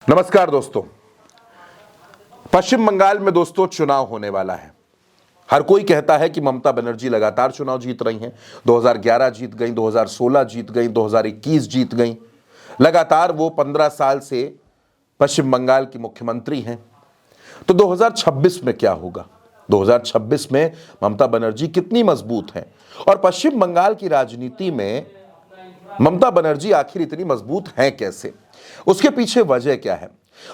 नमस्कार दोस्तों। पश्चिम बंगाल में दोस्तों चुनाव होने वाला है। हर कोई कहता है कि ममता बनर्जी लगातार चुनाव जीत रही हैं। 2011 जीत गई, 2016 जीत गई, 2021 जीत गई। लगातार वो 15 साल से पश्चिम बंगाल की मुख्यमंत्री हैं। तो 2026 में क्या होगा? 2026 में ममता बनर्जी कितनी मजबूत हैं और पश्चिम बंगाल की राजनीति में ममता बनर्जी आखिर इतनी मजबूत हैं कैसे? उसके पीछे वजह क्या है?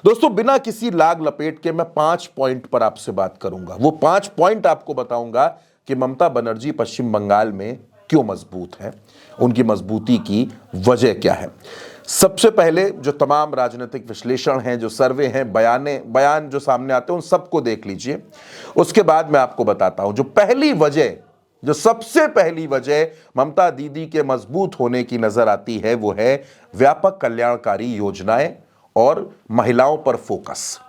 दोस्तों, बिना किसी लाग लपेट के मैं 5 पॉइंट पर आपसे बात करूंगा। वो 5 पॉइंट आपको बताऊंगा कि ममता बनर्जी पश्चिम बंगाल में क्यों मजबूत है, उनकी मजबूती की वजह क्या है। सबसे पहले जो तमाम राजनीतिक विश्लेषण हैं, जो सर्वे हैं, बयान जो सामने आते हैं, उन सबको देख लीजिए। उसके बाद मैं आपको बताता हूं जो सबसे पहली वजह ममता दीदी के मजबूत होने की नजर आती है, वो है व्यापक कल्याणकारी योजनाएं और महिलाओं पर फोकस।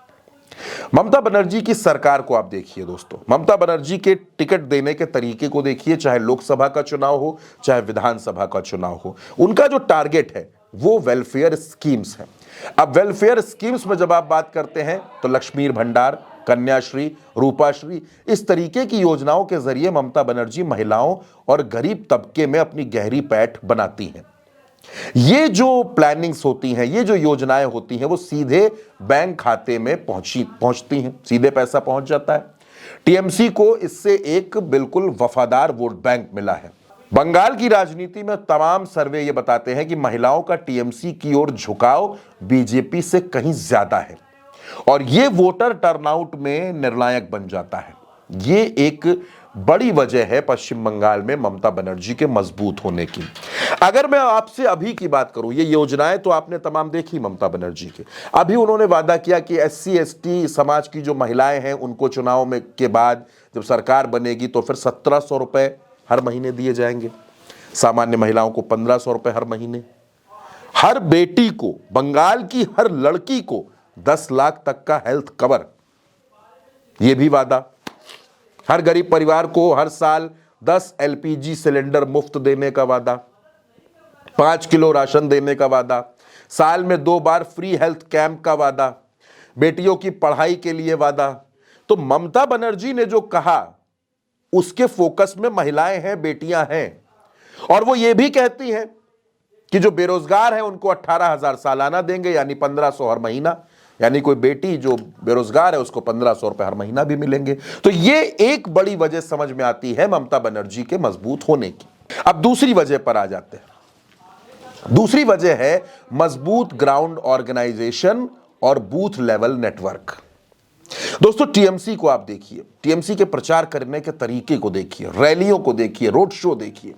ममता बनर्जी की सरकार को आप देखिए दोस्तों, ममता बनर्जी के टिकट देने के तरीके को देखिए। चाहे लोकसभा का चुनाव हो, चाहे विधानसभा का चुनाव हो, उनका जो टारगेट है वो वेलफेयर स्कीम्स है। अब वेलफेयर स्कीम्स में जब आप बात करते हैं तो लक्ष्मी भंडार, कन्याश्री, रूपाश्री, इस तरीके की योजनाओं के जरिए ममता बनर्जी महिलाओं और गरीब तबके में अपनी गहरी पैठ बनाती हैं। ये जो प्लानिंग्स होती हैं, ये जो योजनाएं होती हैं, वो सीधे बैंक खाते में पहुंचती हैं, सीधे पैसा पहुंच जाता है। टीएमसी को इससे एक बिल्कुल वफादार वोट बैंक मिला है। बंगाल की राजनीति में तमाम सर्वे ये बताते हैं कि महिलाओं का टीएमसी की ओर झुकाव बीजेपी से कहीं ज्यादा है और ये वोटर टर्नआउट में निर्णायक बन जाता है। ये एक बड़ी वजह है पश्चिम बंगाल में ममता बनर्जी के मजबूत होने की। अगर मैं आपसे अभी की बात करूं, ये योजनाएं तो आपने तमाम देखी ममता बनर्जी के। अभी उन्होंने वादा किया कि एससी एसटी समाज की जो महिलाएं हैं उनको चुनाव में के बाद जब सरकार बनेगी तो फिर 1700 रुपए हर महीने दिए जाएंगे, सामान्य महिलाओं को 1500 रुपए हर महीने, हर बेटी को, बंगाल की हर लड़की को 10 लाख तक का हेल्थ कवर, यह भी वादा, हर गरीब परिवार को हर साल 10 एलपीजी सिलेंडर मुफ्त देने का वादा, 5 किलो राशन देने का वादा, साल में 2 बार फ्री हेल्थ कैंप का वादा, बेटियों की पढ़ाई के लिए वादा। तो ममता बनर्जी ने जो कहा उसके फोकस में महिलाएं हैं, बेटियां हैं। और वो ये भी कहती हैं कि जो बेरोजगार है उनको 18,000 सालाना देंगे, यानी 1500 हर महीना, यानी कोई बेटी जो बेरोजगार है उसको 1500 रुपए हर महीना भी मिलेंगे। तो ये एक बड़ी वजह समझ में आती है ममता बनर्जी के मजबूत होने की। अब दूसरी वजह पर आ जाते हैं। दूसरी वजह है मजबूत ग्राउंड ऑर्गेनाइजेशन और बूथ लेवल नेटवर्क। दोस्तों, टीएमसी को आप देखिए, टीएमसी के प्रचार करने के तरीके को देखिए, रैलियों को देखिए, रोड शो देखिए।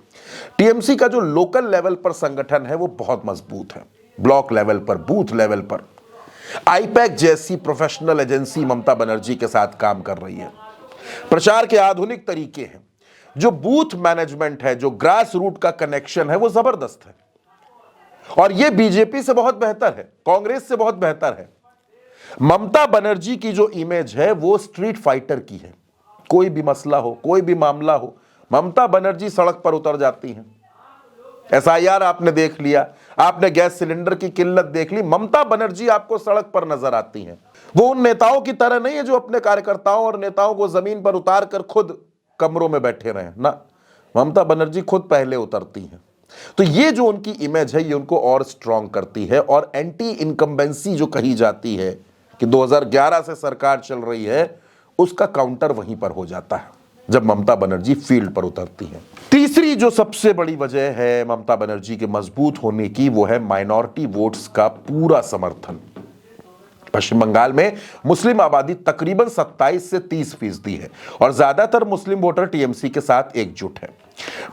टीएमसी का जो लोकल लेवल पर संगठन है वो बहुत मजबूत है। ब्लॉक लेवल पर, बूथ लेवल पर आईपैक जैसी प्रोफेशनल एजेंसी ममता बनर्जी के साथ काम कर रही है। प्रचार के आधुनिक तरीके हैं, जो बूथ मैनेजमेंट है, जो ग्रास रूट का कनेक्शन है, वो जबरदस्त है और यह बीजेपी से बहुत बेहतर है, कांग्रेस से बहुत बेहतर है। ममता बनर्जी की जो इमेज है वो स्ट्रीट फाइटर की है। कोई भी मसला हो, कोई भी मामला हो, ममता बनर्जी सड़क पर उतर जाती हैं। एसआईआर आपने देख लिया, आपने गैस सिलेंडर की किल्लत देख ली, ममता बनर्जी आपको सड़क पर नजर आती हैं। वो उन नेताओं की तरह नहीं है जो अपने कार्यकर्ताओं और नेताओं को जमीन पर उतार कर खुद कमरों में बैठे रहे ना, ममता बनर्जी खुद पहले उतरती हैं। तो ये जो उनकी इमेज है ये उनको और स्ट्रांग करती है और एंटी इनकम्बेंसी जो कही जाती है कि 2011 से सरकार चल रही है, उसका काउंटर वहीं पर हो जाता है जब ममता बनर्जी फील्ड पर उतरती हैं। तीसरी जो सबसे बड़ी वजह है ममता बनर्जी के मजबूत होने की, वो है माइनॉरिटी वोट्स का पूरा समर्थन। पश्चिम बंगाल में मुस्लिम आबादी तकरीबन 27 से 30% है और ज्यादातर मुस्लिम वोटर टीएमसी के साथ एकजुट है।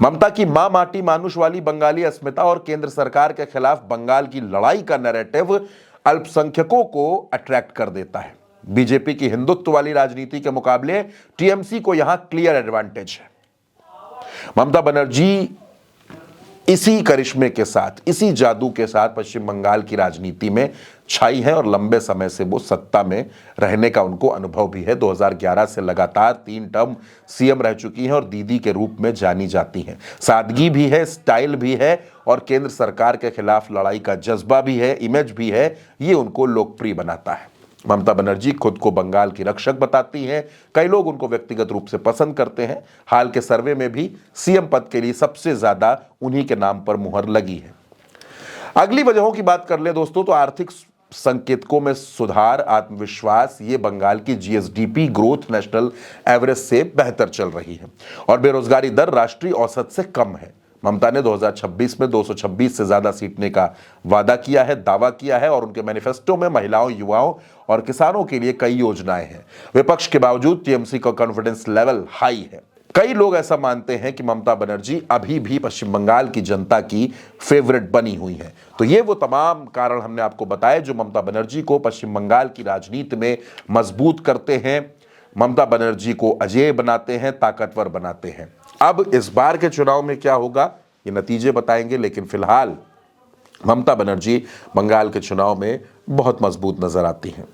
ममता की मां माटी मानुष वाली बंगाली अस्मिता और केंद्र सरकार के खिलाफ बंगाल की लड़ाई का नैरेटिव अल्पसंख्यकों को अट्रैक्ट कर देता है। बीजेपी की हिंदुत्व वाली राजनीति के मुकाबले टीएमसी को यहां क्लियर एडवांटेज है। ममता बनर्जी इसी करिश्मे के साथ, इसी जादू के साथ पश्चिम बंगाल की राजनीति में छाई है और लंबे समय से वो सत्ता में रहने का उनको अनुभव भी है। 2011 से लगातार 3 टर्म सीएम रह चुकी हैं और दीदी के रूप में जानी जाती हैं। सादगी भी है, स्टाइल भी है और केंद्र सरकार के खिलाफ लड़ाई का जज्बा भी है, इमेज भी है। ये उनको लोकप्रिय बनाता है। ममता बनर्जी खुद को बंगाल की रक्षक बताती हैं। कई लोग उनको व्यक्तिगत रूप से पसंद करते हैं। हाल के सर्वे में भी सीएम पद के लिए सबसे ज्यादा उन्हीं के नाम पर मुहर लगी है। अगली वजहों की बात कर ले दोस्तों, तो आर्थिक संकेतकों में सुधार, आत्मविश्वास, ये बंगाल की जीएसडीपी ग्रोथ नेशनल एवरेज से बेहतर चल रही है और बेरोजगारी दर राष्ट्रीय औसत से कम है। ममता ने 2026 में 226 से ज्यादा सीटने का वादा किया है, दावा किया है और उनके मैनिफेस्टो में महिलाओं, युवाओं और किसानों के लिए कई योजनाएं हैं। विपक्ष के बावजूद टीएमसी का कॉन्फिडेंस लेवल हाई है। कई लोग ऐसा मानते हैं कि ममता बनर्जी अभी भी पश्चिम बंगाल की जनता की फेवरेट बनी हुई है। तो ये वो तमाम कारण हमने आपको बताए जो ममता बनर्जी को पश्चिम बंगाल की राजनीति में मजबूत करते हैं, ममता बनर्जी को अजेय बनाते हैं, ताकतवर बनाते हैं। अब इस बार के चुनाव में क्या होगा ये नतीजे बताएंगे, लेकिन फिलहाल ममता बनर्जी बंगाल के चुनाव में बहुत मजबूत नजर आती हैं।